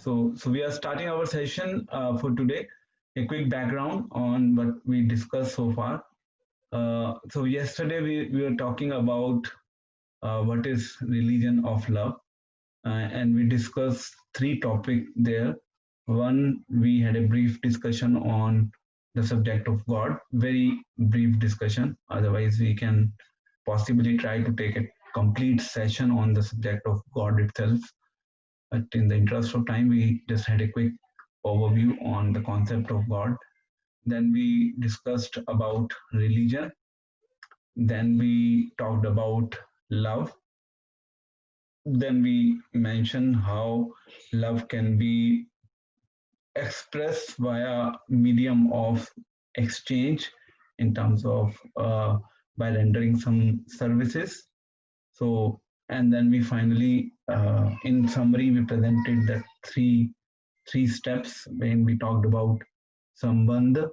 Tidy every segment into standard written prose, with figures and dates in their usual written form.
So we are starting our session for today. A quick background on what we discussed so far. So yesterday we were talking about what is religion of love, and we discussed three topics there. One, we had a brief discussion on the subject of God, very brief discussion. Otherwise, we can possibly try to take a complete session on the subject of God itself. But in the interest of time, we just had a quick overview on the concept of God. Then we discussed about religion. Then we talked about love. Then we mentioned how love can be expressed via medium of exchange in terms of by rendering some services. So, and then we finally, in summary, we presented the three steps when we talked about sambandha,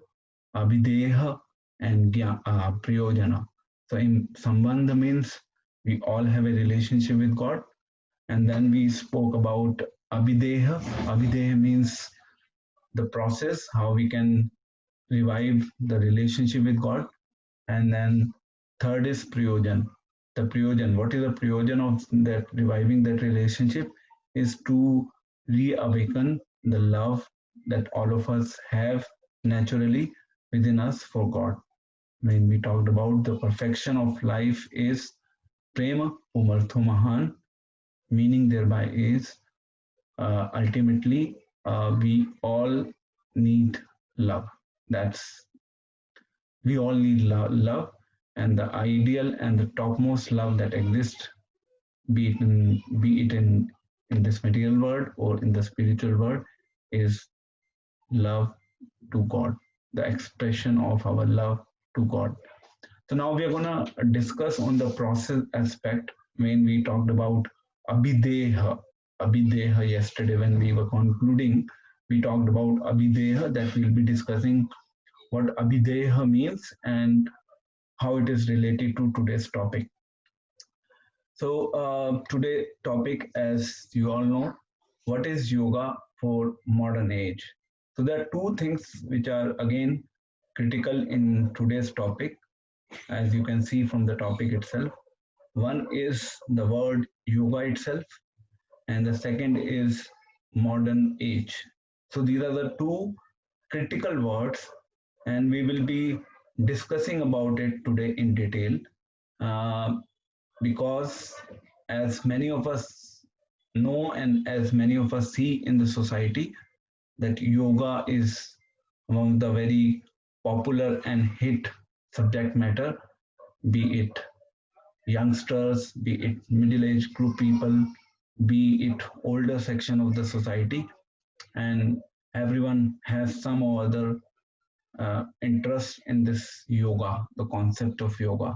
abhideha, and priyojana. So, in sambandha means we all have a relationship with God, and then we spoke about abhideha. Abhideha means the process, how we can revive the relationship with God, and then third is Priyojan. The Priyojan, what is the Priyojan of that reviving that relationship is to reawaken the love that all of us have naturally within us for God. When we talked about the perfection of life is Prema Umartho Mahan, meaning thereby is ultimately we all need love. That's we all need love, and the ideal and the topmost love that exists, be it in this material world or in the spiritual world, is love to God, the expression of our love to God. So now we are gonna discuss on the process aspect when we talked about abhideha. Abhideha yesterday when we were concluding, we talked about abhideha, that we'll be discussing what abhideha means and how it is related to today's topic. So today topic, as you all know, what is yoga for modern age? So there are two things which are again critical in today's topic, as you can see from the topic itself. One is the word yoga itself, and the second is modern age. So these are the two critical words, and we will be discussing about it today in detail. Uh, because as many of us know and as many of us see in the society, that yoga is one of the very popular and hit subject matter, be it youngsters, be it middle-aged group people, be it older section of the society, and everyone has some or other interest in this yoga, the concept of yoga.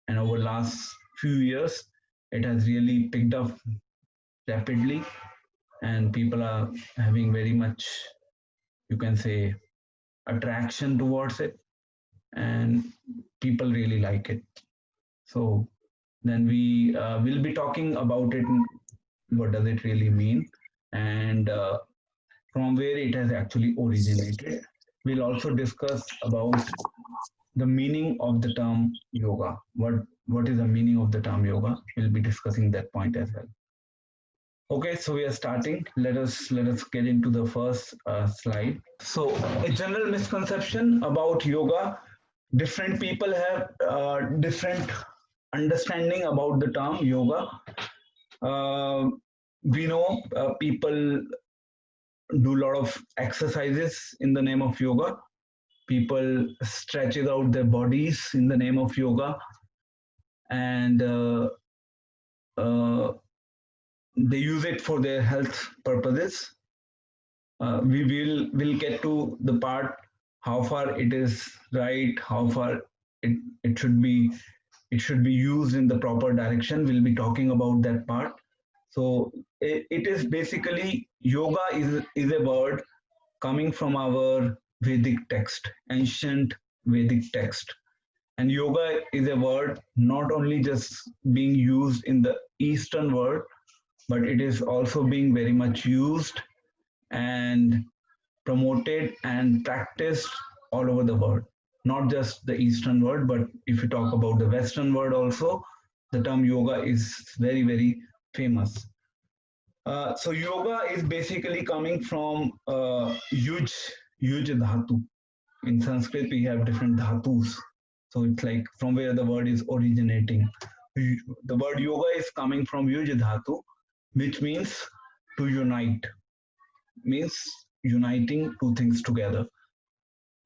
And over last few years, it has really picked up rapidly, and people are having very much, you can say, attraction towards it, and people really like it. So then we will be talking about it, what does it really mean, and from where it has actually originated. We'll also discuss about the meaning of the term yoga. What is the meaning of the term yoga? We'll be discussing that point as well. Okay, so we are starting. Let us get into the first slide. So a general misconception about yoga. Different people have different understanding about the term yoga. Uh, we know people do a lot of exercises in the name of yoga. People stretches out their bodies in the name of yoga, and uh, they use it for their health purposes. We will get to the part how far it is right, how far it should be, it should be used in the proper direction. We'll be talking about that part. So it is basically yoga is a word coming from our Vedic text, ancient Vedic text. And yoga is a word not only just being used in the Eastern world, but it is also being very much used and promoted and practiced all over the world, not just the Eastern world, but if you talk about the Western world also, the term yoga is very, very famous. So yoga is basically coming from yuj dhatu. In Sanskrit, we have different dhatus. So it's like from where the word is originating. The word yoga is coming from yuj dhatu, which means to unite, means uniting two things together.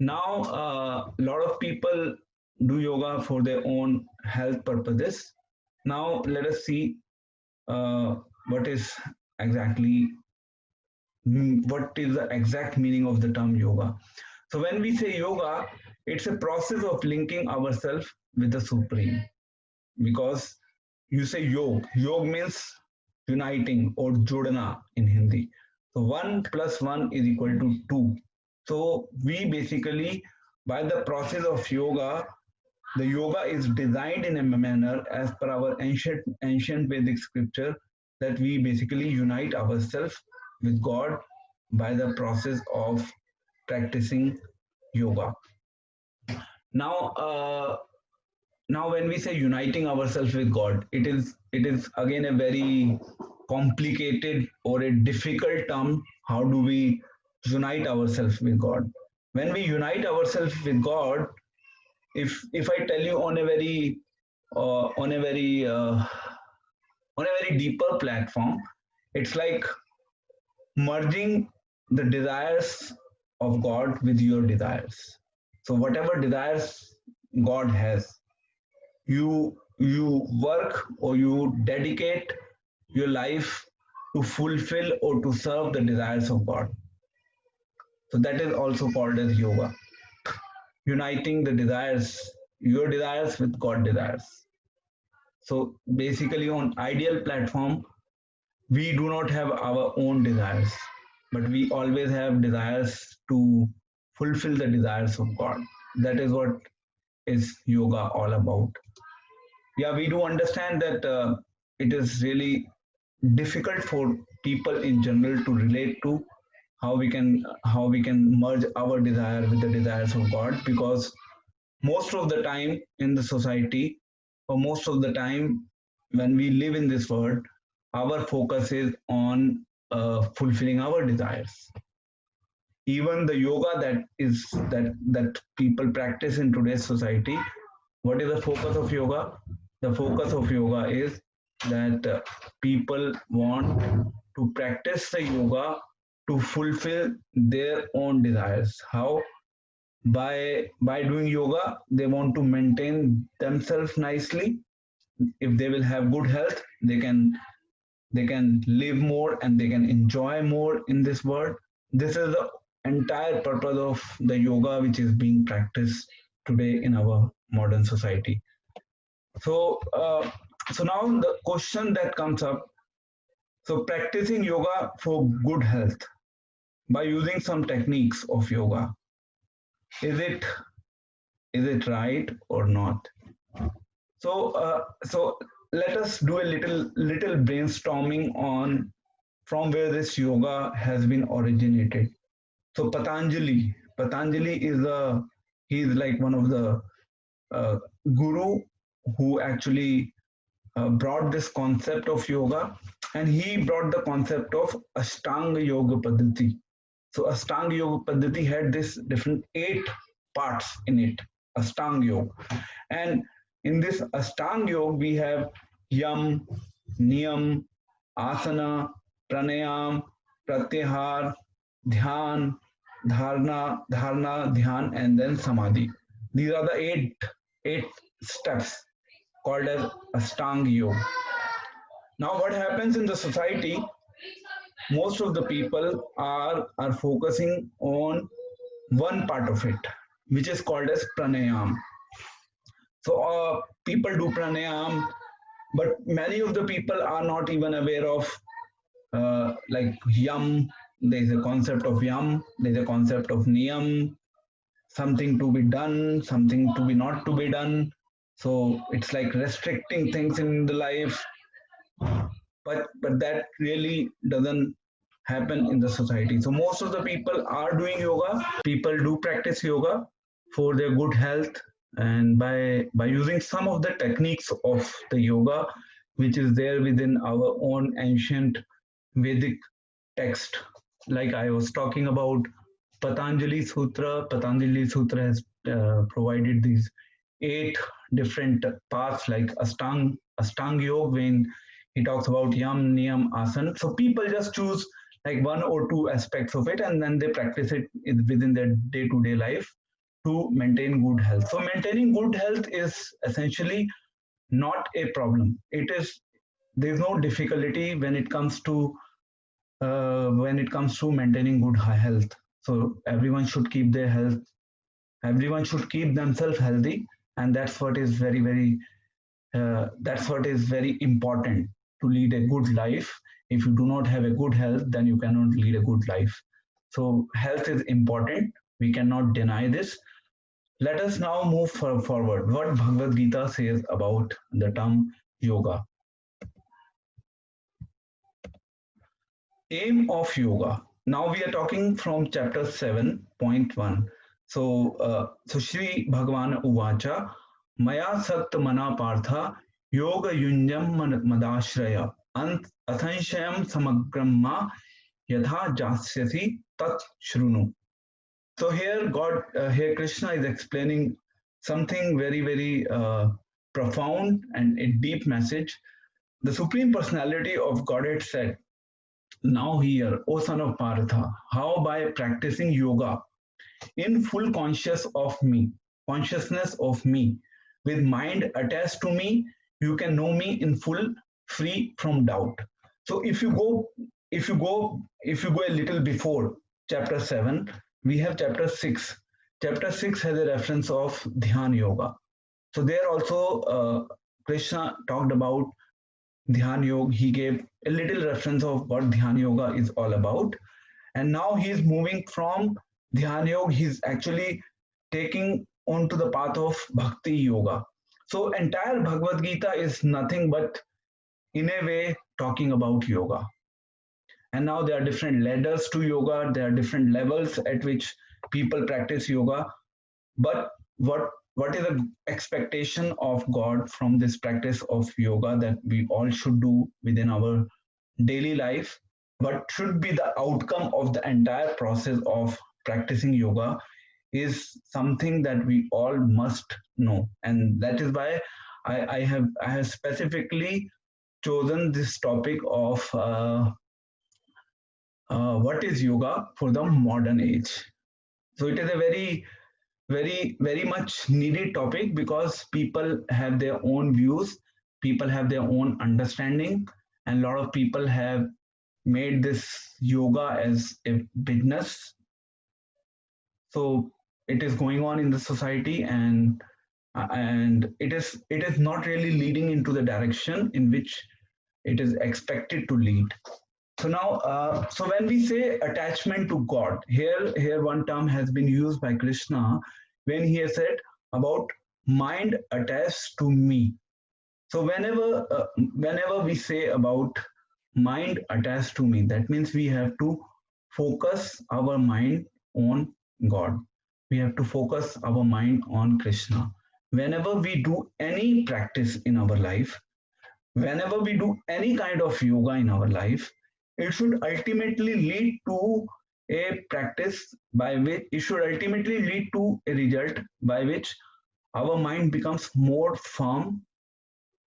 Now, a lot of people do yoga for their own health purposes. Now, let us see uh, what is exactly what is the exact meaning of the term yoga. So, when we say yoga, it's a process of linking ourselves with the supreme. Because you say yog means uniting or jodana in Hindi. So 1 + 1 is equal to 2. So we basically, by the process of yoga, the yoga is designed in a manner as per our ancient Vedic scripture that we basically unite ourselves with God by the process of practicing yoga. Now, now when we say uniting ourselves with God, it is again a very complicated or a difficult term. How do we unite ourselves with God? When we unite ourselves with God, if I tell you on a very uh, on a very uh, on a very deeper platform, it's like merging the desires of God with your desires. So whatever desires God has, you work or you dedicate your life to fulfill or to serve the desires of God. So that is also called as yoga, uniting the desires, your desires with God desires. So basically on ideal platform, we do not have our own desires, but we always have desires to fulfill the desires of God. That is what is yoga all about. Yeah, we do understand that it is really difficult for people in general to relate to how we can merge our desire with the desires of God, because most of the time in the society, or most of the time when we live in this world, our focus is on fulfilling our desires. Even the yoga that people practice in today's society, what is the focus of yoga? The focus of yoga is that people want to practice the yoga to fulfill their own desires. How? By doing yoga, they want to maintain themselves nicely. If they will have good health, they can live more and they can enjoy more in this world. This is the entire purpose of the yoga which is being practiced today in our modern society. So now the question that comes up, so practicing yoga for good health by using some techniques of yoga, is it right or not? So let us do a little brainstorming on from where this yoga has been originated. So Patanjali is he is like one of the uh, guru who actually brought this concept of yoga, and he brought the concept of Ashtanga Yoga Paddhati. So Ashtanga Yoga Paddhati had this different 8 parts in it. Ashtanga Yoga, and in this Ashtanga Yoga we have Yam, Niyam, Asana, Pranayam, Pratyahar, Dhyan, Dharna, Dhyan, and then Samadhi. These are the eight steps called as Ashtanga Yoga. Now, what happens in the society? Most of the people are focusing on one part of it, which is called as pranayam. So, people do pranayam, but many of the people are not even aware of like yam. There is a concept of yam. There is a concept of niyam, something to be done, something to be not to be done. So it's like restricting things in the life, but that really doesn't happen in the society. So most of the people are doing yoga. People do practice yoga for their good health, and by using some of the techniques of the yoga, which is there within our own ancient Vedic text. Like I was talking about Patanjali Sutra. Patanjali Sutra has provided these 8 different paths, like Ashtang Yoga, when he talks about Yam, Niyam, Asana. So people just choose like 1 or 2 aspects of it, and then they practice it within their day-to-day life to maintain good health. So maintaining good health is essentially not a problem. It is, there's no difficulty when it comes to maintaining good health. So everyone should keep their health. Everyone should keep themselves healthy, and that's what is very important to lead a good life. If you do not have a good health, then you cannot lead a good life. So health is important. We cannot deny this. Let us now move forward. What Bhagavad Gita says about the term yoga. Aim of yoga. Now we are talking from chapter 7.1. So Shri Bhagavan Uvacha, Maya Sakta Mana Partha, Yoga Yunyam Madashraya, Athanshayam Samagramma, Yatha Jasyasi Tat Shrunu. So here Krishna is explaining something very profound and a deep message. The Supreme Personality of Godhead said, now hear, O son of Partha, how by practicing yoga in full consciousness of me, with mind attached to me, you can know me in full, free from doubt. So if you go a little before chapter 7, we have chapter 6. Chapter 6 has a reference of Dhyan Yoga. So there also Krishna talked about Dhyan Yoga. He gave a little reference of what Dhyan Yoga is all about. And now he's moving from Dhyan Yoga, he's actually taking onto the path of Bhakti Yoga. So entire Bhagavad Gita is nothing but, in a way, talking about yoga. And now there are different ladders to yoga, there are different levels at which people practice yoga. But what is the expectation of God from this practice of yoga that we all should do within our daily life? What should be the outcome of the entire process of practicing yoga is something that we all must know. And that is why I have specifically chosen this topic of what is yoga for the modern age. So it is a very much needed topic because people have their own views, people have their own understanding, and a lot of people have made this yoga as a business. So it is going on in the society, and it is not really leading into the direction in which it is expected to lead. So now, so when we say attachment to God, here one term has been used by Krishna when he has said about mind attached to me. So whenever we say about mind attached to me, that means we have to focus our mind on God. We have to focus our mind on Krishna. Whenever we do any practice in our life, whenever we do any kind of yoga in our life, it should ultimately lead to a practice by which it should ultimately lead to a result by which our mind becomes more firm,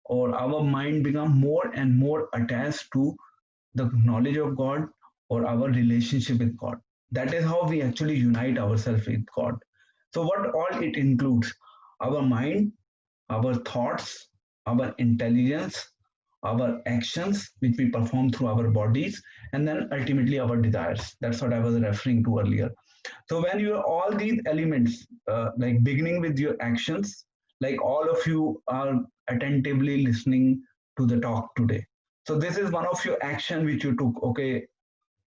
or our mind becomes more and more attached to the knowledge of God or our relationship with God. That is how we actually unite ourselves with God. So what all it includes: our mind, our thoughts, our intelligence, our actions, which we perform through our bodies, and then ultimately our desires. That's what I was referring to earlier. So when you all these elements, like beginning with your actions, like all of you are attentively listening to the talk today. So this is one of your action which you took. Okay,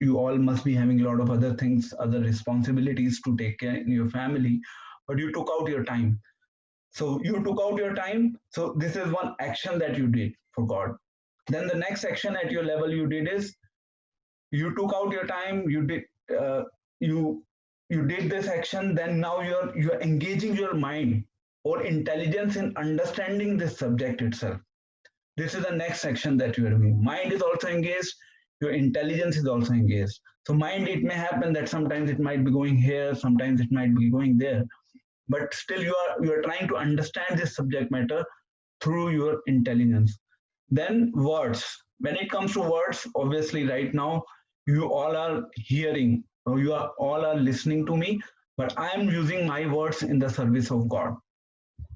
you all must be having a lot of other things, other responsibilities to take care in your family, but you took out your time. So you took out your time. So this is one action that you did for God. Then the next action at your level you did is You took out your time, you did uh, you you did this action, then now you're engaging your mind or intelligence in understanding this subject itself. This is the next section that you are doing. Mind is also engaged, your intelligence is also engaged. So mind, it may happen that sometimes it might be going here, sometimes it might be going there, but still you are trying to understand this subject matter through your intelligence. Then words. When it comes to words, obviously right now you all are hearing, or you are all are listening to me, but I am using my words in the service of God.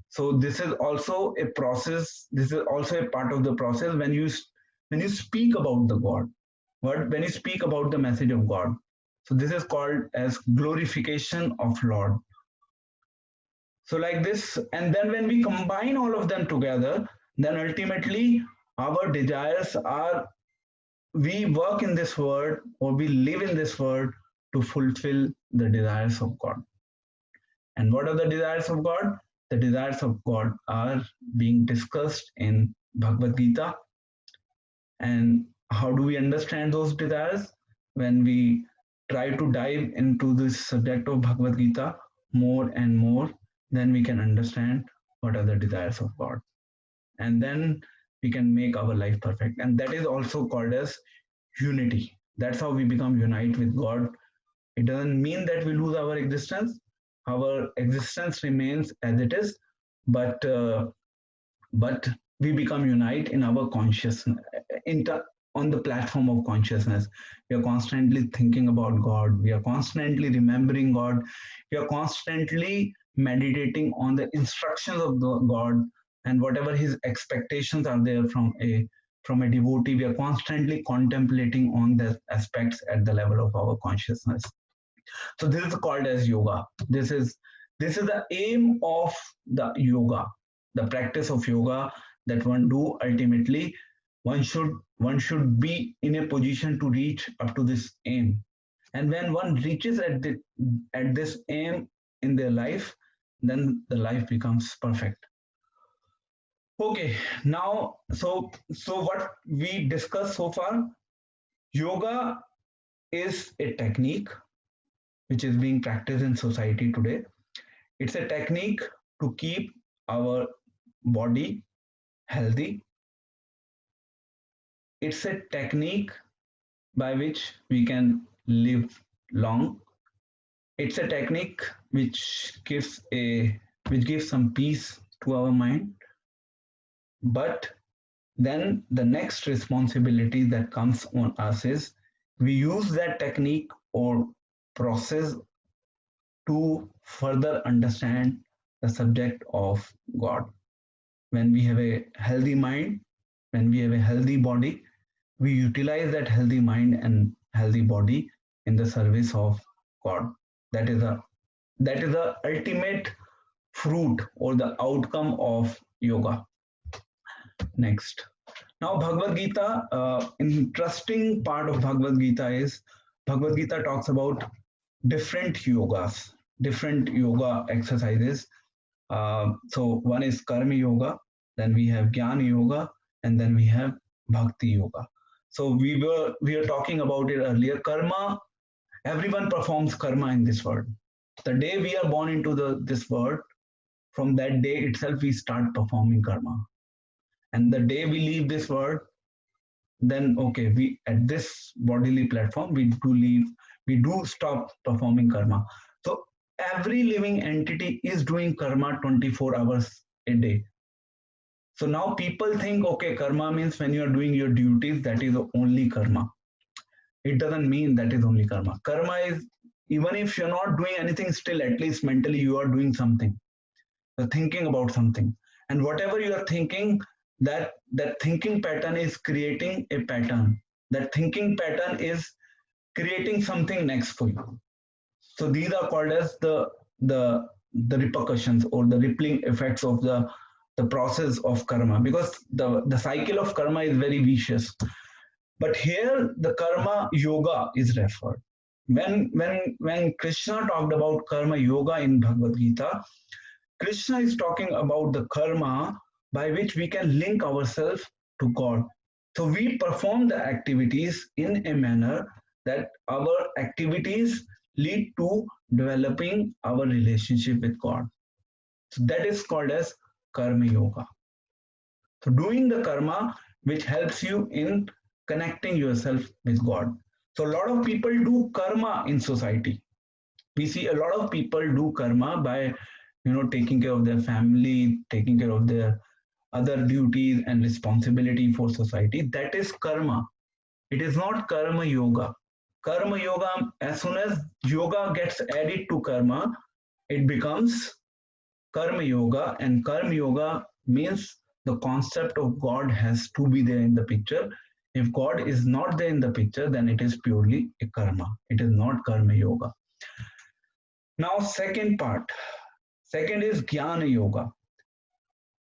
So this is also a process. This is also a part of the process when you speak about the God, when you speak about the message of God. So this is called as glorification of Lord. So like this, and then when we combine all of them together, then ultimately our desires are, we work in this world or we live in this world to fulfill the desires of God. And what are the desires of God? The desires of God are being discussed in Bhagavad Gita. And how do we understand those desires? When we try to dive into this subject of Bhagavad Gita more and more, then we can understand what are the desires of God. And then we can make our life perfect. And that is also called as unity. That's how we become unite with God. It doesn't mean that we lose our existence. Our existence remains as it is, but but we become unite in our consciousness, on the platform of consciousness. We are constantly thinking about God. We are constantly remembering God. We are constantly meditating on the instructions of the God, and whatever His expectations are there from a devotee. We are constantly contemplating on the aspects at the level of our consciousness. So this is called as yoga. This is the aim of the yoga, the practice of yoga that one do ultimately. One should be in a position to reach up to this aim. And when one reaches at this aim in their life, then the life becomes perfect. Okay, now so what we discussed so far, yoga is a technique which is being practiced in society today. It's a technique to keep our body healthy. It's a technique by which we can live long. It's a technique which gives some peace to our mind. But then the next responsibility that comes on us is we use that technique or process to further understand the subject of God. When we have a healthy mind, when we have a healthy body, we utilize that healthy mind and healthy body in the service of God. That is the ultimate fruit or the outcome of yoga. Next. Now, Bhagavad Gita, interesting part of Bhagavad Gita is Bhagavad Gita talks about different yogas, different yoga exercises. So one is Karma Yoga, then we have Jnana Yoga, and then we have Bhakti Yoga. So we are talking about it earlier. Karma, everyone performs karma in this world. The day we are born into this world, from that day itself we start performing karma. And the day we leave this world, then okay, we at this bodily platform we do stop performing karma. So every living entity is doing karma 24 hours a day. So now people think, okay, karma means when you are doing your duties, that is only karma. It doesn't mean that is only karma. Karma is, even if you're not doing anything, still at least mentally you are doing something. You're thinking about something. And whatever you are thinking, that thinking pattern is creating a pattern. That thinking pattern is creating something next for you. So these are called as the repercussions or the rippling effects of the process of karma, because the cycle of karma is very vicious. But here the karma yoga is referred. When Krishna talked about karma yoga in Bhagavad Gita, Krishna is talking about the karma by which we can link ourselves to God. So we perform the activities in a manner that our activities lead to developing our relationship with God. So that is called as karma yoga. So doing the karma which helps you in connecting yourself with God. So a lot of people do karma in society. We see a lot of people do karma by taking care of their family, taking care of their other duties and responsibility for society. That is karma. It is not karma yoga. Karma yoga, as soon as yoga gets added to karma, it becomes karma yoga, and karma yoga means the concept of God has to be there in the picture. If God is not there in the picture, then it is purely a karma. It is not karma yoga. Now, second part. Second is jnana yoga.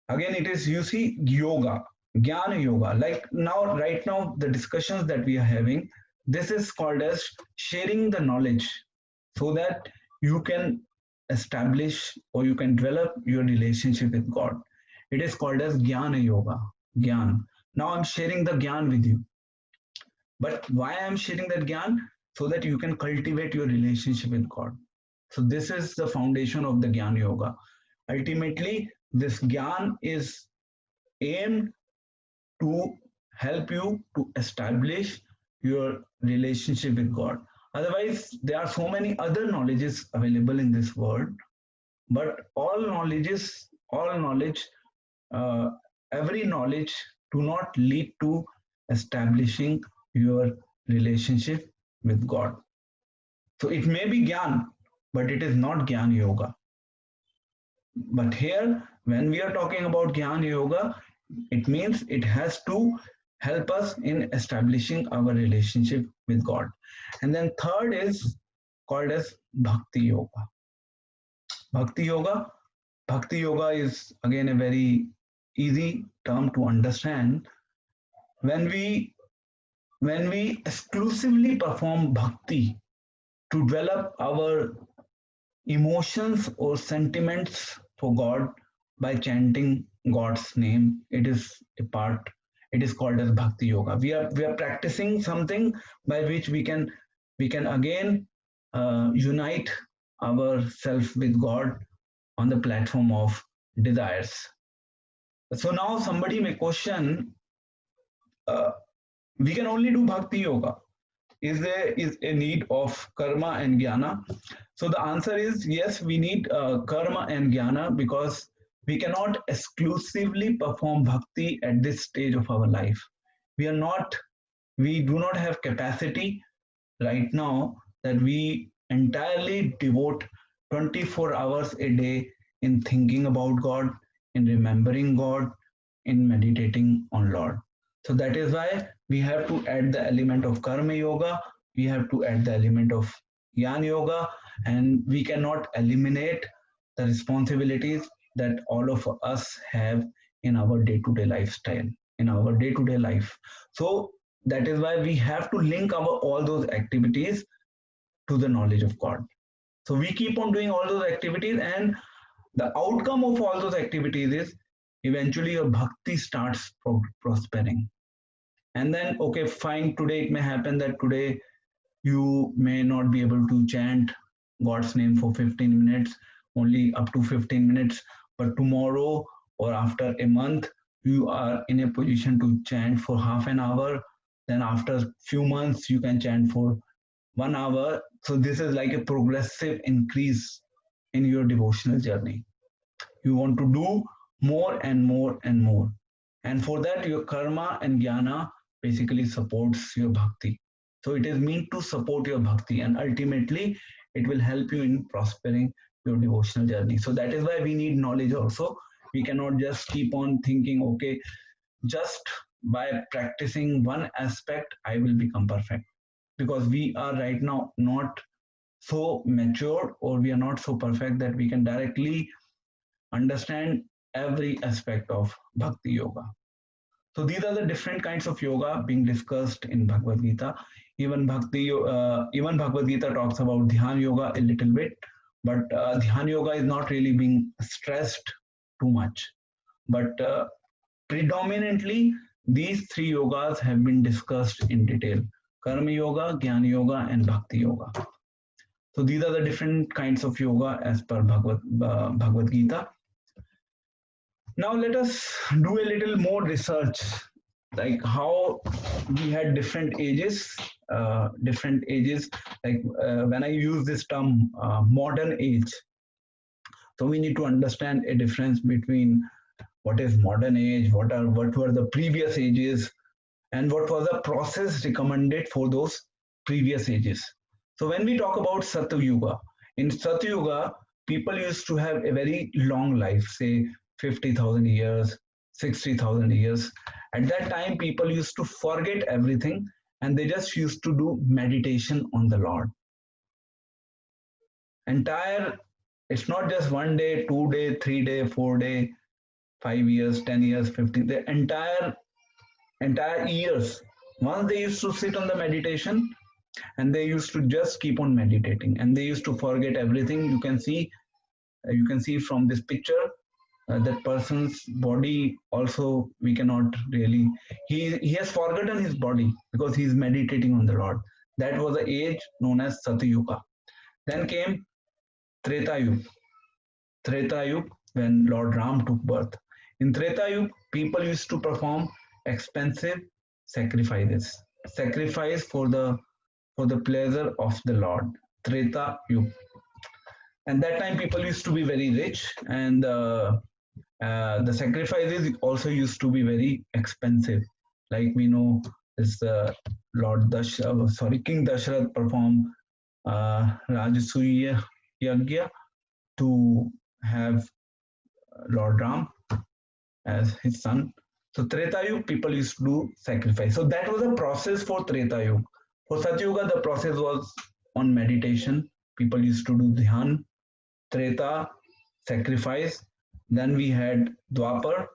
Again, it is, you see, yoga, jnana yoga. Like now, right now, the discussions that we are having, this is called as sharing the knowledge so that you can establish or you can develop your relationship with God. It is called as jnana yoga, gyan. Now I'm sharing the gyan with you. But why I'm sharing that gyan? So that you can cultivate your relationship with God. So this is the foundation of the Gyan Yoga. Ultimately, this Gyan is aimed to help you to establish your relationship with God. Otherwise, there are so many other knowledges available in this world, but all knowledge, uh, every knowledge do not lead to establishing your relationship with God. So it may be Gyan, but it is not Gyan Yoga. But here, when we are talking about Gyan Yoga, it means it has to help us in establishing our relationship with God. And then third is called as Bhakti Yoga. Bhakti Yoga. Bhakti Yoga is again a very easy term to understand. When we when we exclusively perform bhakti to develop our emotions or sentiments for God by chanting God's name. It is a part. It is called as Bhakti Yoga. We are practicing something by which we can again unite ourselves with God on the platform of desires. So now somebody may question: uh, we can only do Bhakti Yoga. Is a need of karma and jnana? So the answer is yes, we need karma and jnana because we cannot exclusively perform bhakti at this stage of our life. We are not, we do not have capacity right now that we entirely devote 24 hours a day in thinking about God, in remembering God, in meditating on Lord. So that is why we have to add the element of karma yoga, we have to add the element of jnana yoga, and we cannot eliminate the responsibilities that all of us have in our day-to-day lifestyle, in our day-to-day life. So that is why we have to link our all those activities to the knowledge of God. So we keep on doing all those activities, and the outcome of all those activities is eventually your bhakti starts prospering. And then, okay, fine, today it may happen that today you may not be able to chant God's name for 15 minutes, only up to 15 minutes, but tomorrow or after a month, you are in a position to chant for half an hour. Then after few months, you can chant for 1 hour. So this is like a progressive increase in your devotional journey. You want to do more and more and more. And for that, your karma and jnana basically supports your bhakti. So it is meant to support your bhakti, and ultimately it will help you in prospering your devotional journey. So that is why we need knowledge also. We cannot just keep on thinking, okay, just by practicing one aspect, I will become perfect. Because we are right now not so matured, or we are not so perfect that we can directly understand every aspect of bhakti yoga. So these are the different kinds of yoga being discussed in Bhagavad Gita. Even Bhagavad Gita talks about Dhyan yoga a little bit, but Dhyan yoga is not really being stressed too much. But predominantly, these three yogas have been discussed in detail. Karma Yoga, Jnana Yoga, and Bhakti Yoga. So these are the different kinds of yoga as per Bhagavad Gita. Now let us do a little more research, like how we had different ages, different ages. Like when I use this term, modern age, so we need to understand a difference between what is modern age, what were the previous ages, and what was the process recommended for those previous ages. So when we talk about Satyuga, in Satyuga, people used to have a very long life, say 50,000 years, 60,000 years. At that time, people used to forget everything and they just used to do meditation on the Lord. Entire, it's not just 1 day, 2 day, 3 day, 4 day, 5 years, 10 years, 15, the entire years. Once they used to sit on the meditation and they used to just keep on meditating and they used to forget everything. You can see from this picture that person's body also we cannot really, he has forgotten his body because he is meditating on the Lord. That was the age known as Satyuga. Then came Treta Yuga. Treta Yuga, when Lord Ram took birth. In Treta Yuga, people used to perform expensive sacrifices, sacrifice for the pleasure of the Lord. Treta Yuga. And that time people used to be very rich, and the sacrifices also used to be very expensive. Like we know, this King Dashrath performed Rajasuya Yagya to have Lord Ram as his son. So Treta Yuga, people used to do sacrifice. So that was a process for Treta Yuga. For Satyuga, the process was on meditation. People used to do dhyan, Treta, sacrifice. Then we had Dwapar.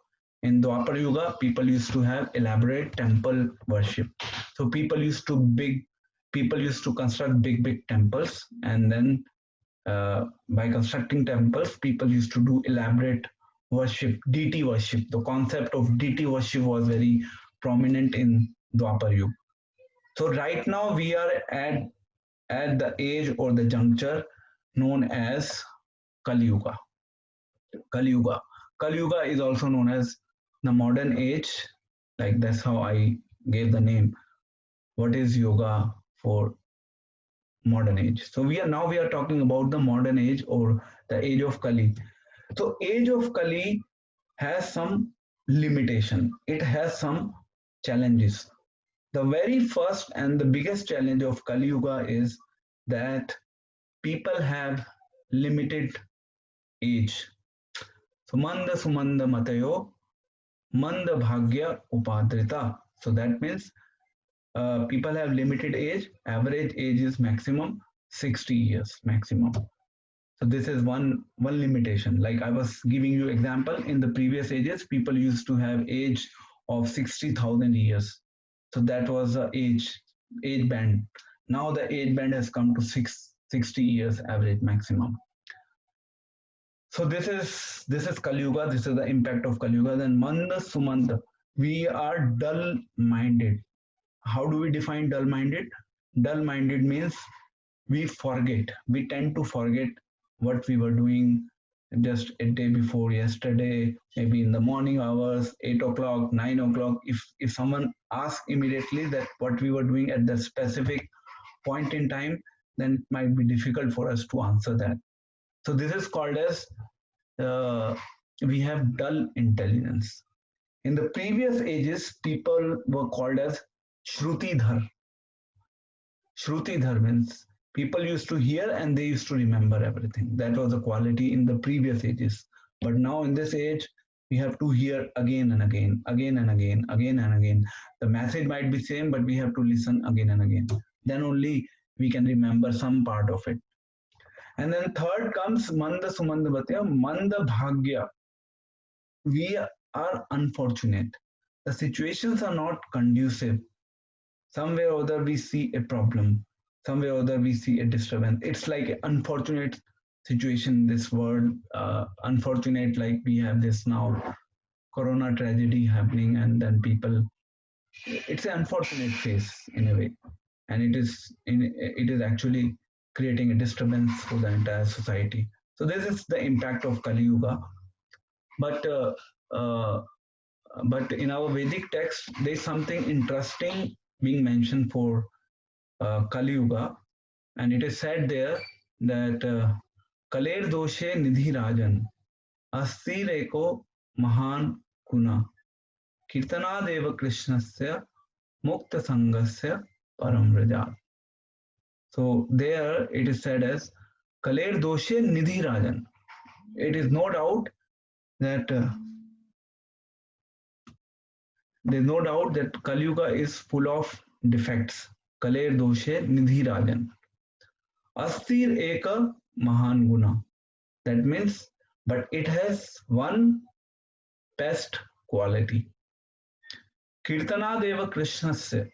In Dwapar Yuga, people used to have elaborate temple worship. So people used to construct big temples, and then by constructing temples, people used to do elaborate worship, deity worship. The concept of deity worship was very prominent in Dwapar Yuga. So right now we are at the age or the juncture known as Kali Yuga. Kali Yuga. Kali Yuga is also known as the modern age. Like that's how I gave the name. What is yoga for modern age? So we are talking about the modern age or the age of Kali. So age of Kali has some limitation. It has some challenges. The very first and the biggest challenge of Kali Yuga is that people have limited age. So Manda Sumanda Matayo, Manda Bhagya Upadrita. So that means people have limited age. Average age is maximum 60 years maximum. So this is one limitation. Like I was giving you example, in the previous ages, people used to have age of 60,000 years. So that was the age band. Now the age band has come to 60 years average maximum. So this is Kali Yuga. This is the impact of Kali Yuga. Then Manda Sumanda. We are dull minded. How do we define dull minded? Dull minded means we forget. We tend to forget what we were doing just a day before yesterday, maybe in the morning hours, 8 o'clock, 9 o'clock. If someone asks immediately that what we were doing at that specific point in time, then it might be difficult for us to answer that. So this is called as we have dull intelligence. In the previous ages, people were called as Shrutidhar. Shrutidhar means people used to hear and they used to remember everything. That was a quality in the previous ages. But now in this age, we have to hear again and again, again and again, again and again. The message might be same, but we have to listen again and again. Then only we can remember some part of it. And then third comes Manda Sumanda Bhatya, Manda Bhagya. We are unfortunate. The situations are not conducive. Somewhere or other we see a problem. Somewhere or other we see a disturbance. It's like an unfortunate situation in this world. Unfortunate, like we have this now Corona tragedy happening, and then people. It's an unfortunate phase in a way. and it is actually creating a disturbance for the entire society. So this is the impact of Kali Yuga. But uh, but in our Vedic text, there is something interesting being mentioned for Kali Yuga, and it is said there that Kaler doshe nidhi rajan asti reko mahan kuna kirtana deva krishnasya mukta sangasya param raja. So there it is said as Kaler doshe nidhi rajan. It is no doubt that there is no doubt that Kali Yuga is full of defects. Kaler doshe nidhi rajan. Astir eka mahan guna. That means, but it has one best quality. Kirtana deva krishnasya.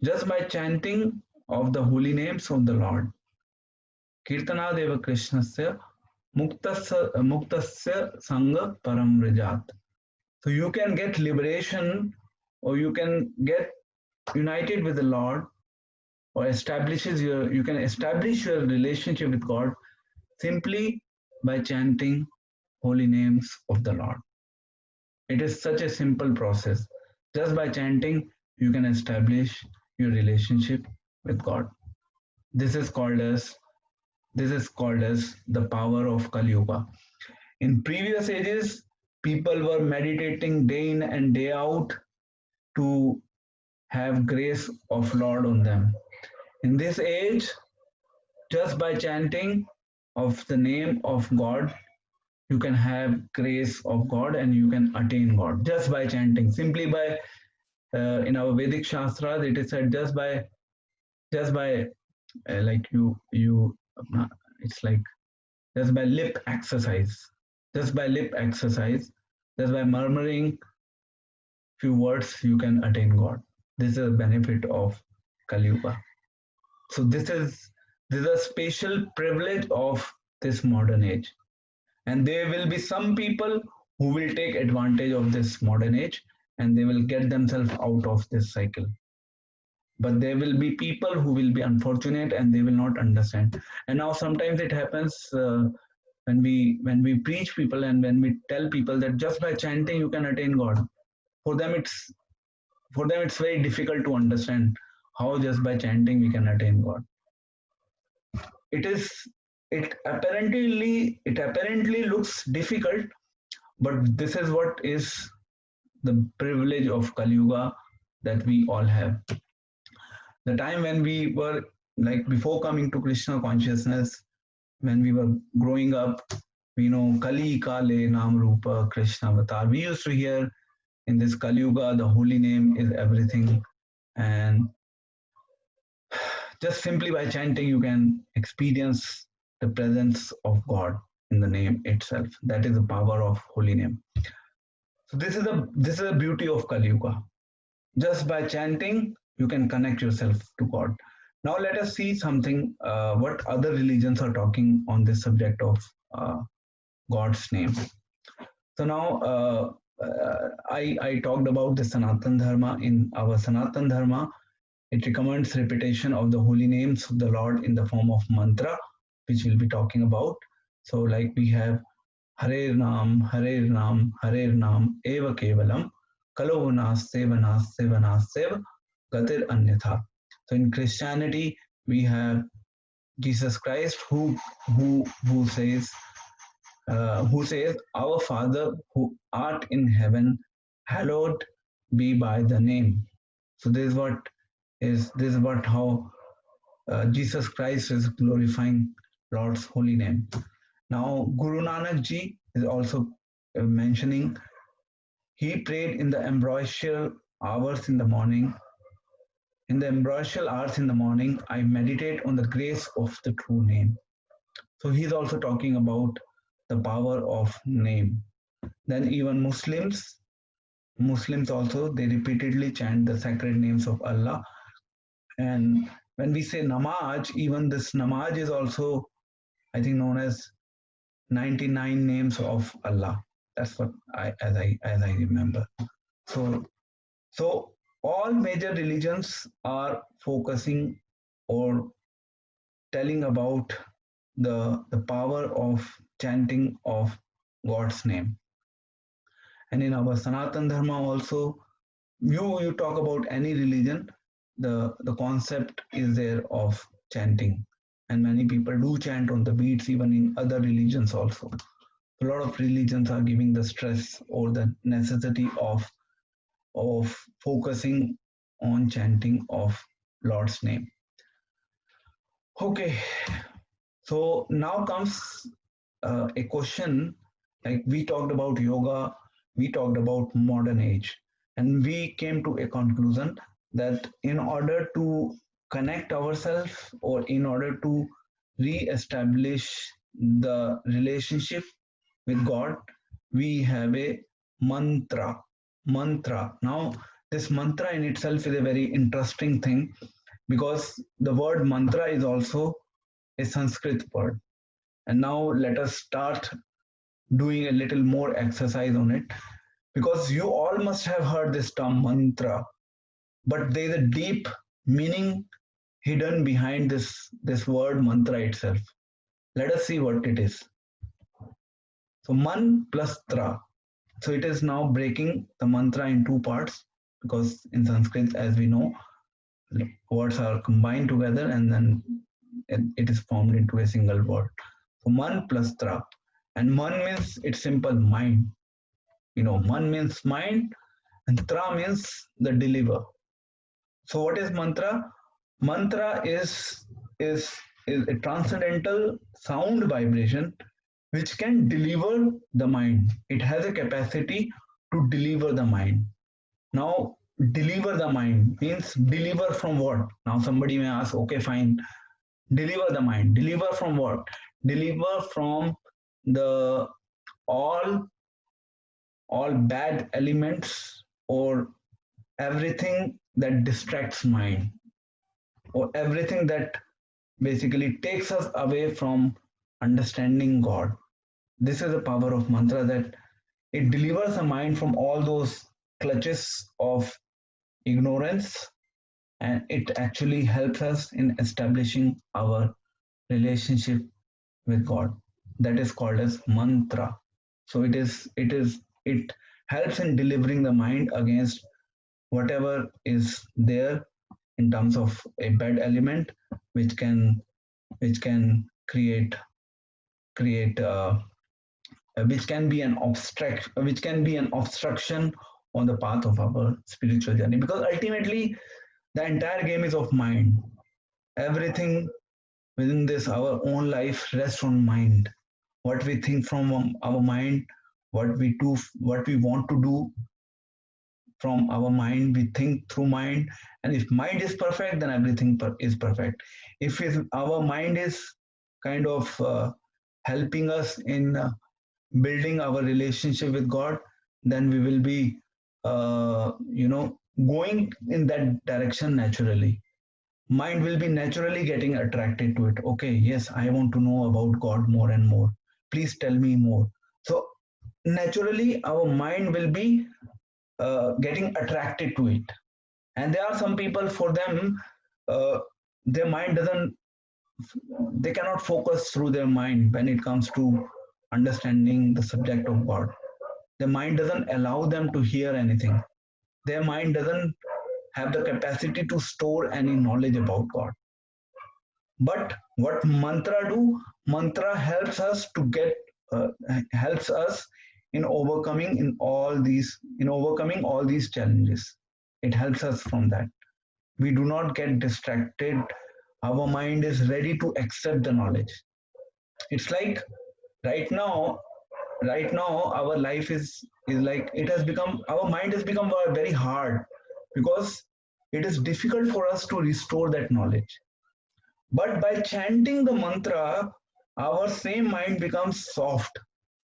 Just by chanting of the holy names of the Lord. Kirtana deva krishnasya muktasya sangha param rajat. So you can get liberation, or you can get united with the Lord, or you can establish your relationship with God simply by chanting holy names of the Lord. It is such a simple process. Just by chanting, you can establish your relationship with God. This is called as the power of Kali Yuga. In previous ages, people were meditating day in and day out to have grace of Lord on them. In this age, just by chanting of the name of God, you can have grace of God and you can attain God just by chanting. Simply by in our Vedic Shastras, it is said just by like it's like just by lip exercise, just by lip exercise, just by murmuring few words, you can attain God. This is a benefit of Kali Yuga. So this is a special privilege of this modern age. And there will be some people who will take advantage of this modern age and they will get themselves out of this cycle. But there will be people who will be unfortunate and they will not understand. And now sometimes it happens when we preach people and when we tell people that just by chanting you can attain God. For them it's very difficult to understand how just by chanting we can attain God. It is it apparently looks difficult, but this is what is the privilege of Kali Yuga that we all have. The time when we were like before coming to Krishna consciousness, when we were growing up, we know Kali Kale Nam Rupa Krishna Avatar. We used to hear in this Kali Yuga, the holy name is everything. And just simply by chanting, you can experience the presence of God in the name itself. That is the power of holy name. So this is the beauty of Kali Yuga. Just by chanting, you can connect yourself to God. Now let us see something what other religions are talking on this subject of God's name. So now I talked about the Sanatan Dharma. In our Sanatan Dharma, it recommends repetition of the holy names of the Lord in the form of mantra, which we'll be talking about. So like we have Harer Nam, Eva Kevalam, Kalovanas, Seva, Gatir Anyatha. So in Christianity, we have Jesus Christ who says, Our Father who art in heaven, hallowed be by the name. So this is what how Jesus Christ is glorifying Lord's holy name. Now Guru Nanak Ji is also mentioning he prayed in the ambrosial hours in the morning. In the ambrosial hours in the morning, I meditate on the grace of the true name. So he's also talking about the power of name. Then even Muslims also, they repeatedly chant the sacred names of Allah. And when we say namaz, even this namaz is also, I think, known as 99 names of Allah. That's what I remember. So all major religions are focusing or telling about the power of chanting of God's name. And in our Sanatan Dharma also, you talk about any religion, the concept is there of chanting. And many people do chant on the beats, even in other religions also. A lot of religions are giving the stress or the necessity of focusing on chanting of Lord's name. Okay, so now comes a question, like we talked about yoga, we talked about modern age, and we came to a conclusion that in order to connect ourselves or in order to re-establish the relationship with God, we have a mantra. Mantra. Now, this mantra in itself is a very interesting thing because the word mantra is also a Sanskrit word. And now let us start doing a little more exercise on it because you all must have heard this term mantra, but there is a deep meaning hidden behind this word mantra itself. Let us see what it is. So man plus tra. So it is now breaking the mantra in two parts because in Sanskrit, as we know, words are combined together and then it is formed into a single word. So man plus tra. And man means it's simple mind. You know, man means mind and tra means the deliver. So what is mantra? Mantra is is a transcendental sound vibration which can deliver the mind. It has a capacity to deliver the mind. Now, deliver the mind means deliver from what? Now, somebody may ask, okay, fine, deliver the mind. Deliver from what? Deliver from the all all bad elements or everything that distracts mind or everything that basically takes us away from understanding God. This is the power of mantra that it delivers the mind from all those clutches of ignorance and it actually helps us in establishing our relationship with God. That is called as mantra. So it helps in delivering the mind against whatever is there in terms of a bad element which can create which can be an obstruction on the path of our spiritual journey because ultimately the entire game is of mind. Everything within this our own life rests on mind. What we think from our mind, what we want to do from our mind, we think through mind, and if mind is perfect then everything is perfect. If our mind is kind of helping us in building our relationship with God, then we will be going in that direction naturally. Mind will be naturally getting attracted to it. Okay, yes, I want to know about God more and more, please tell me more. So naturally our mind will be getting attracted to it. And there are some people, for them, uh, their mind doesn't, they cannot focus through their mind when it comes to understanding the subject of God. Their mind doesn't allow them to hear anything. Their mind doesn't have the capacity to store any knowledge about God. But what mantra do? Mantra helps us to get uh, helps us in overcoming all these challenges. It helps us from that. We do not get distracted. Our mind is ready to accept the knowledge. It's like right now, right now our life is like it has become our mind has become very hard because it is difficult for us to restore that knowledge. But by chanting the mantra, our same mind becomes soft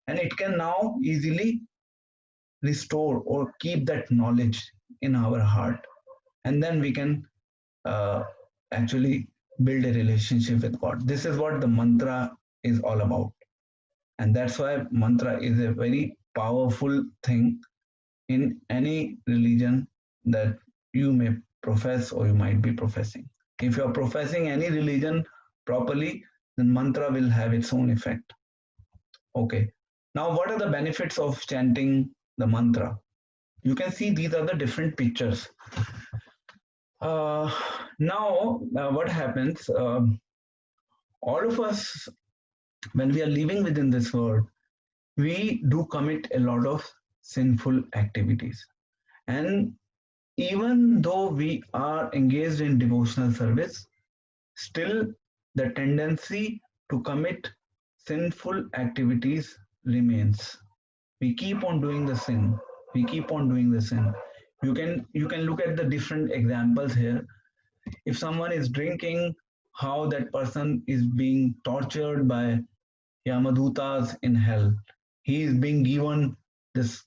and it can now easily restore or keep that knowledge in our heart. And then we can uh, actually build a relationship with God. This is what the mantra is all about. And that's why mantra is a very powerful thing in any religion that you may profess or you might be professing. If you are professing any religion properly, then mantra will have its own effect. Okay. Now, what are the benefits of chanting the mantra? You can see these are the different pictures. Now, what happens? All of us, when we are living within this world, we do commit a lot of sinful activities. And even though we are engaged in devotional service, still the tendency to commit sinful activities remains. We keep on doing the sin. We keep on doing the sin. You can look at the different examples here. If someone is drinking, how that person is being tortured by Yamadutas in hell. He is being given this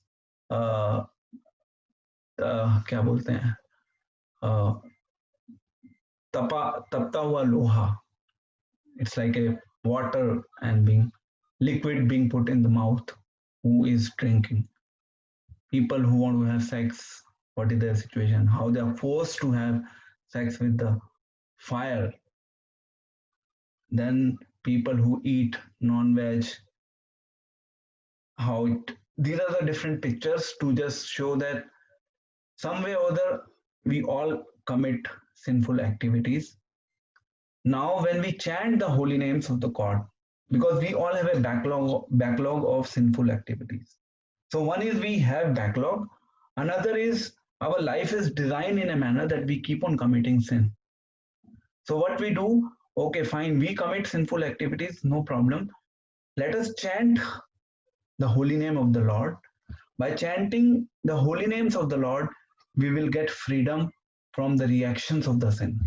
uh, क्या बोलते हैं तपता हुआ लोहा. It's like a water and being liquid being put in the mouth. Who is drinking? People who want to have sex. What is their situation? How they are forced to have sex with the fire. Then people who eat non-veg. How it. These are the different pictures to just show that some way or other we all commit sinful activities. Now, when we chant the holy names of the God, because we all have a backlog of sinful activities. So one is we have backlog. Another is our life is designed in a manner that we keep on committing sin. So what we do, okay, fine, we commit sinful activities, no problem. Let us chant the holy name of the Lord. By chanting the holy names of the Lord, we will get freedom from the reactions of the sin.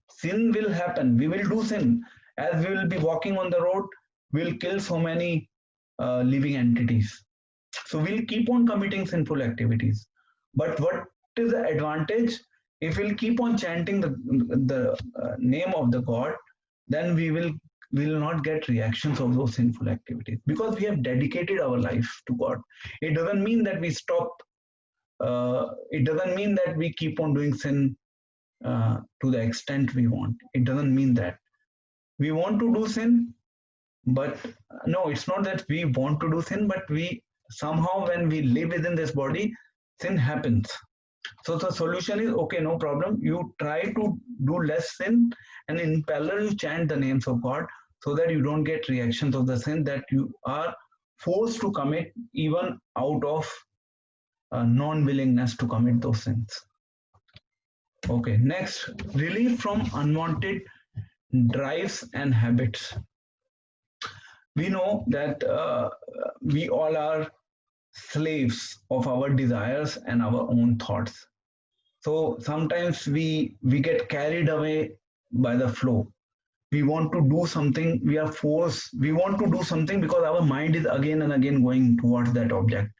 Sin will happen. We will do sin. As we will be walking on the road, we'll kill so many living entities. So we'll keep on committing sinful activities. But what is the advantage? If we'll keep on chanting the name of the God, then we will not get reactions of those sinful activities because we have dedicated our life to God. It doesn't mean that we stop. It doesn't mean that we keep on doing sin to the extent we want. It doesn't mean that. We want to do sin, but no, it's not that we want to do sin, but we somehow, when we live within this body, sin happens. So the solution is okay, no problem. You try to do less sin, and in parallel, you chant the names of God so that you don't get reactions of the sin that you are forced to commit, even out of non-willingness to commit those sins. Okay, next, relief from unwanted drives and habits. We know that we all are slaves of our desires and our own thoughts. So sometimes we get carried away by the flow. We want to do something, we are forced, we want to do something because our mind is again and again going towards that object.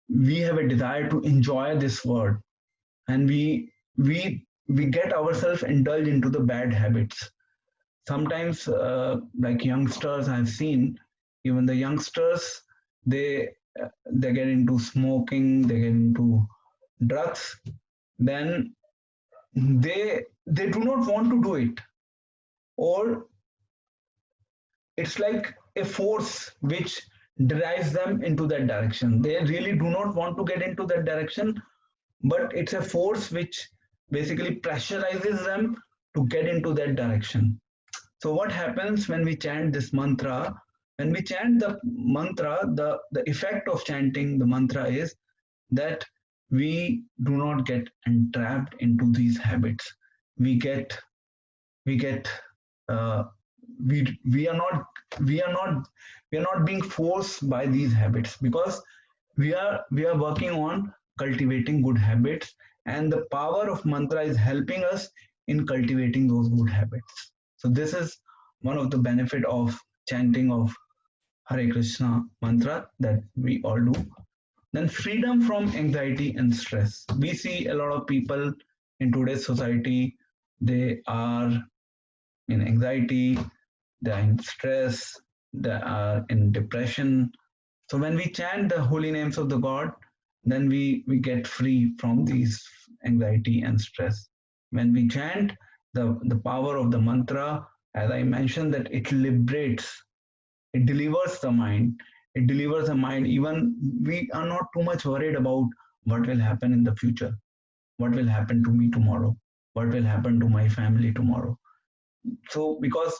We have a desire to enjoy this world, and we get ourselves indulged into the bad habits. Sometimes, like youngsters, I've seen even the youngsters, they get into smoking, they get into drugs, then they do not want to do it, or it's like a force which drives them into that direction. They really do not want to get into that direction, but it's a force which basically pressurizes them to get into that direction. So what happens when we chant this mantra? When we chant the mantra, the effect of chanting the mantra is that we do not get entrapped into these habits. We are not being forced by these habits, because we are working on cultivating good habits, and the power of mantra is helping us in cultivating those good habits. So this is one of the benefit of chanting of Hare Krishna mantra that we all do. Then freedom from anxiety and stress. We see a lot of people in today's society, they are in anxiety, they are in stress, they are in depression. So when we chant the holy names of the God, then we get free from these anxiety and stress. When we chant the power of the mantra, as I mentioned, that it liberates, it delivers the mind, it delivers the mind. Even we are not too much worried about what will happen in the future, what will happen to me tomorrow, what will happen to my family tomorrow. So because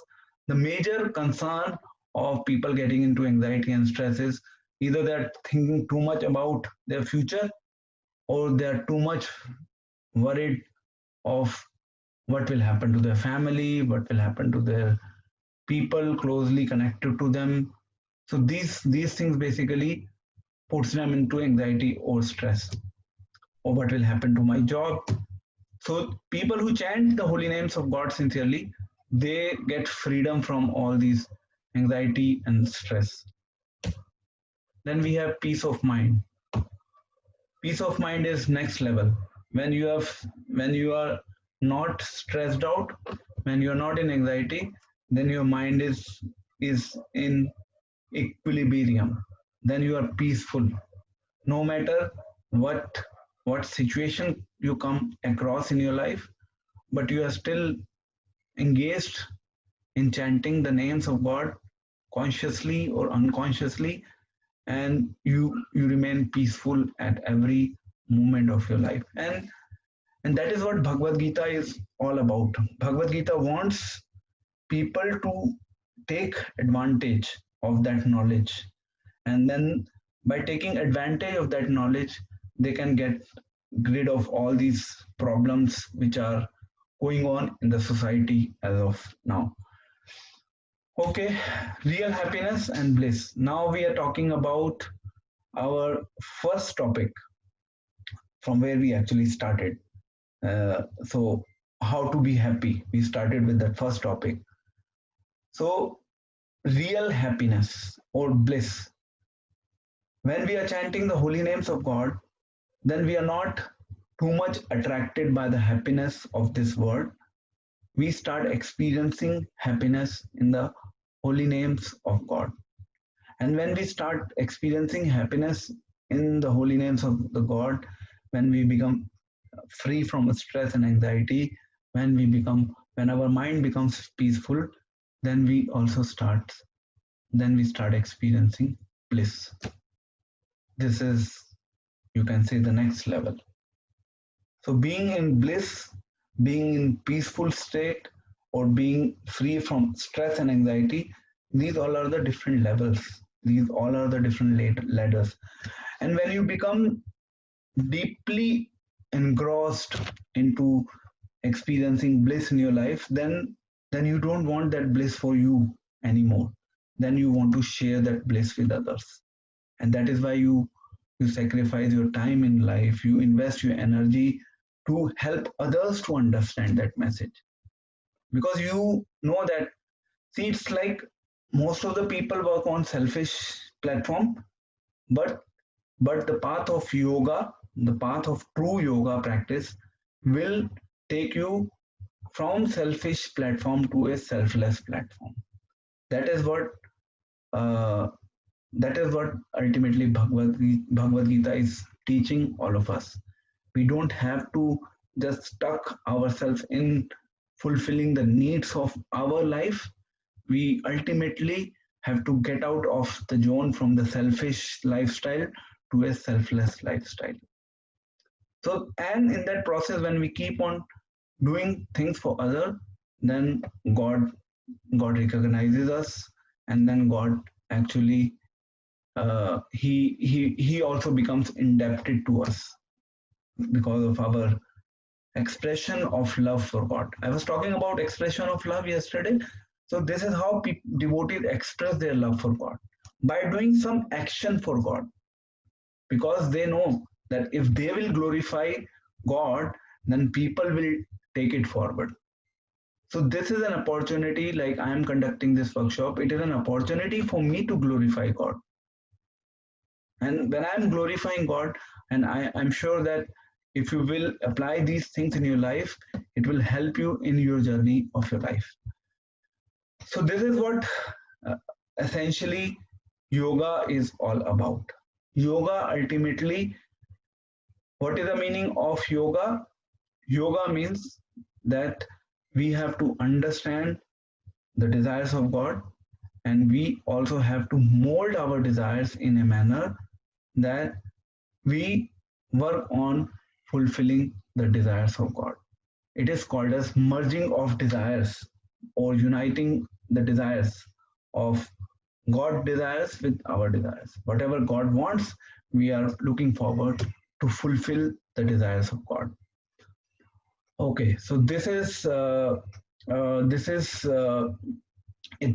the major concern of people getting into anxiety and stress is either they're thinking too much about their future, or they're too much worried of what will happen to their family, what will happen to their people closely connected to them. So these things basically puts them into anxiety or stress, or what will happen to my job. So people who chant the holy names of God sincerely, they get freedom from all these anxiety and stress. Then we have peace of mind. Peace of mind is next level. When you have when you are not stressed out, when you are not in anxiety, then your mind is in equilibrium. Then you are peaceful. No matter what what situation you come across in your life, but you are still engaged in chanting the names of God consciously or unconsciously, and you remain peaceful at every moment of your life. And that is what Bhagavad Gita is all about. Bhagavad Gita wants people to take advantage of that knowledge, and then by taking advantage of that knowledge, they can get rid of all these problems which are going on in the society as of now. Okay, real happiness and bliss. Now we are talking about our first topic from where we actually started. So, how to be happy? We started with that first topic. So, real happiness or bliss. When we are chanting the holy names of God, then we are not too much attracted by the happiness of this world. We start experiencing happiness in the holy names of God. And when we start experiencing happiness in the holy names of the God, when we become free from stress and anxiety, when our mind becomes peaceful, then we start experiencing bliss. This is, you can say, the next level. So being in bliss, being in peaceful state, or being free from stress and anxiety, these all are the different levels. These all are the different ladders. And when you become deeply engrossed into experiencing bliss in your life, then you don't want that bliss for you anymore. Then you want to share that bliss with others. And that is why you sacrifice your time in life, you invest your energy to help others to understand that message. Because you know that, see, it's like most of the people work on selfish platform, but the path of yoga, the path of true yoga practice will take you from selfish platform to a selfless platform. That is what uh, that is what ultimately Bhagavad Gita is teaching all of us. We don't have to just stuck ourselves in fulfilling the needs of our life. We ultimately have to get out of the zone from the selfish lifestyle to a selfless lifestyle. So, and in that process, when we keep on doing things for other, then God recognizes us, and then God actually he also becomes indebted to us because of our expression of love for God. I was talking about expression of love yesterday. So this is how devotees express their love for God, by doing some action for God, because they know that if they will glorify God, then people will take it forward. So this is an opportunity, like I am conducting this workshop, it is an opportunity for me to glorify God. And when I'm glorifying God, and I'm sure that if you will apply these things in your life, it will help you in your journey of your life. So this is what uh, essentially yoga is all about. Yoga ultimately What is the meaning of yoga? Yoga means that we have to understand the desires of God, and we also have to mold our desires in a manner that we work on fulfilling the desires of God. It is called as merging of desires or uniting the desires of God desires with our desires. Whatever God wants, we are looking forward to fulfill the desires of God. Okay, so this is a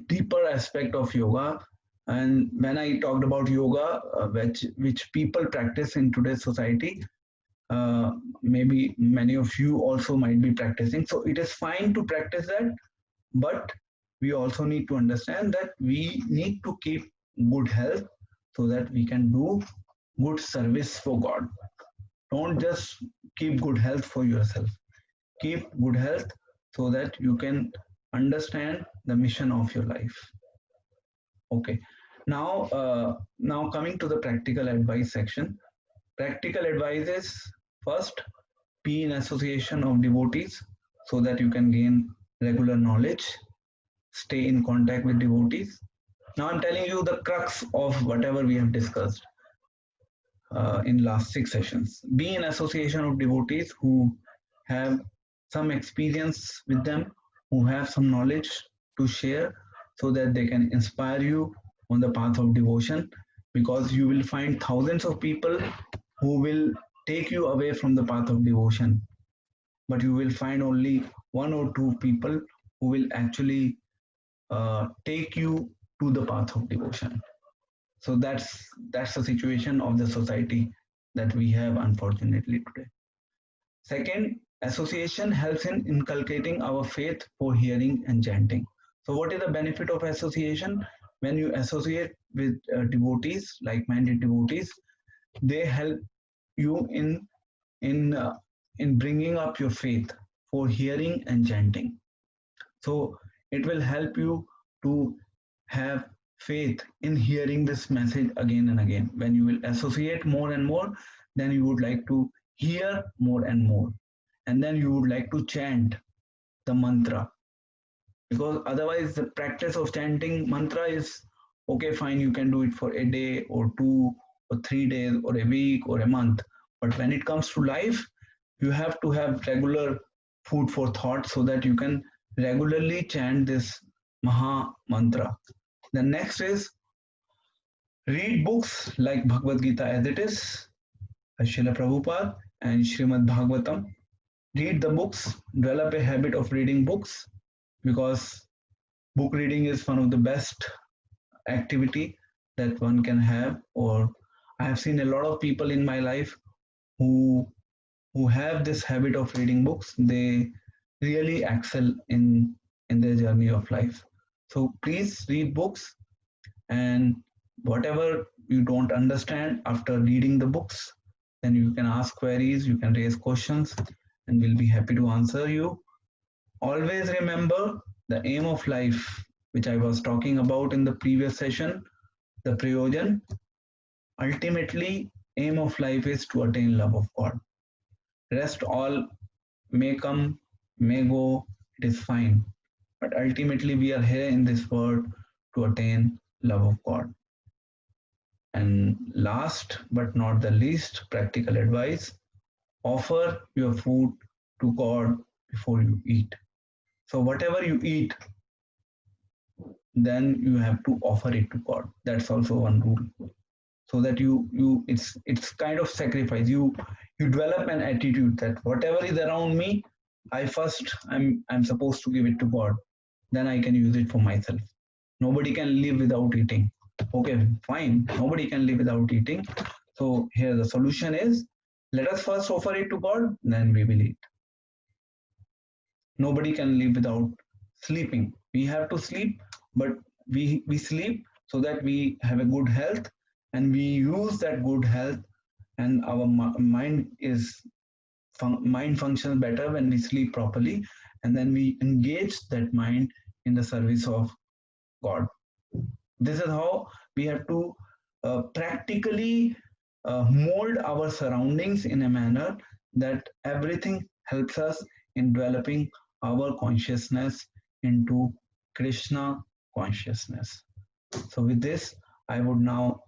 deeper aspect of yoga. And when I talked about yoga, which people practice in today's society, maybe many of you also might be practicing. So it is fine to practice that, but we also need to understand that we need to keep good health so that we can do good service for God. Don't just keep good health for yourself. Keep good health so that you can understand the mission of your life. Okay. Now coming to the practical advice section. Practical advice is first, be in association of devotees so that you can gain regular knowledge, stay in contact with devotees. Now I'm telling you the crux of whatever we have discussed in last 6 sessions. Be in association of devotees who have some experience with them, who have some knowledge to share so that they can inspire you on the path of devotion, because you will find thousands of people who will take you away from the path of devotion, but you will find only one or two people who will actually take you to the path of devotion. So that's the situation of the society that we have unfortunately today. Second, association helps in inculcating our faith for hearing and chanting. So what is the benefit of association? When you associate with devotees, like-minded devotees, they help you in in bringing up your faith for hearing and chanting. So it will help you to have faith in hearing this message again and again. When you will associate more and more, then you would like to hear more and more. And then you would like to chant the mantra. Because otherwise, the practice of chanting mantra is okay, fine, you can do it for a day or 2 or 3 days or a week or a month. But when it comes to life, you have to have regular food for thought so that you can regularly chant this Maha mantra. The next is read books like Bhagavad Gita as it is, Srila Prabhupada, and Srimad Bhagavatam. Read the books, develop a habit of reading books, because book reading is one of the best activity that one can have. Or I have seen a lot of people in my life who have this habit of reading books. They really excel in their journey of life. So please read books, and whatever you don't understand after reading the books, then you can ask queries, you can raise questions, and we'll be happy to answer you. Always remember the aim of life, which I was talking about in the previous session, the Prayojan. Ultimately, aim of life is to attain love of God. Rest all may come, may go, it is fine. But ultimately, we are here in this world to attain love of God. And last but not the least, practical advice, offer your food to God before you eat. So, whatever you eat, then you have to offer it to God. That's also one rule. So that it's kind of sacrifice. You develop an attitude that whatever is around me, I'm supposed to give it to God. Then I can use it for myself. Nobody can live without eating. Okay, fine. Nobody can live without eating. So here the solution is, let us first offer it to God, then we will eat. Nobody can live without sleeping. We have to sleep, but we sleep so that we have a good health, and we use that good health, and our mind functions better when we sleep properly, and then we engage that mind in the service of God. This is how we have to practically mold our surroundings in a manner that everything helps us in developing our consciousness into Krishna consciousness. So, with this, I would now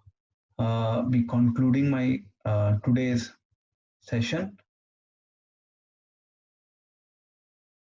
be concluding my today's session.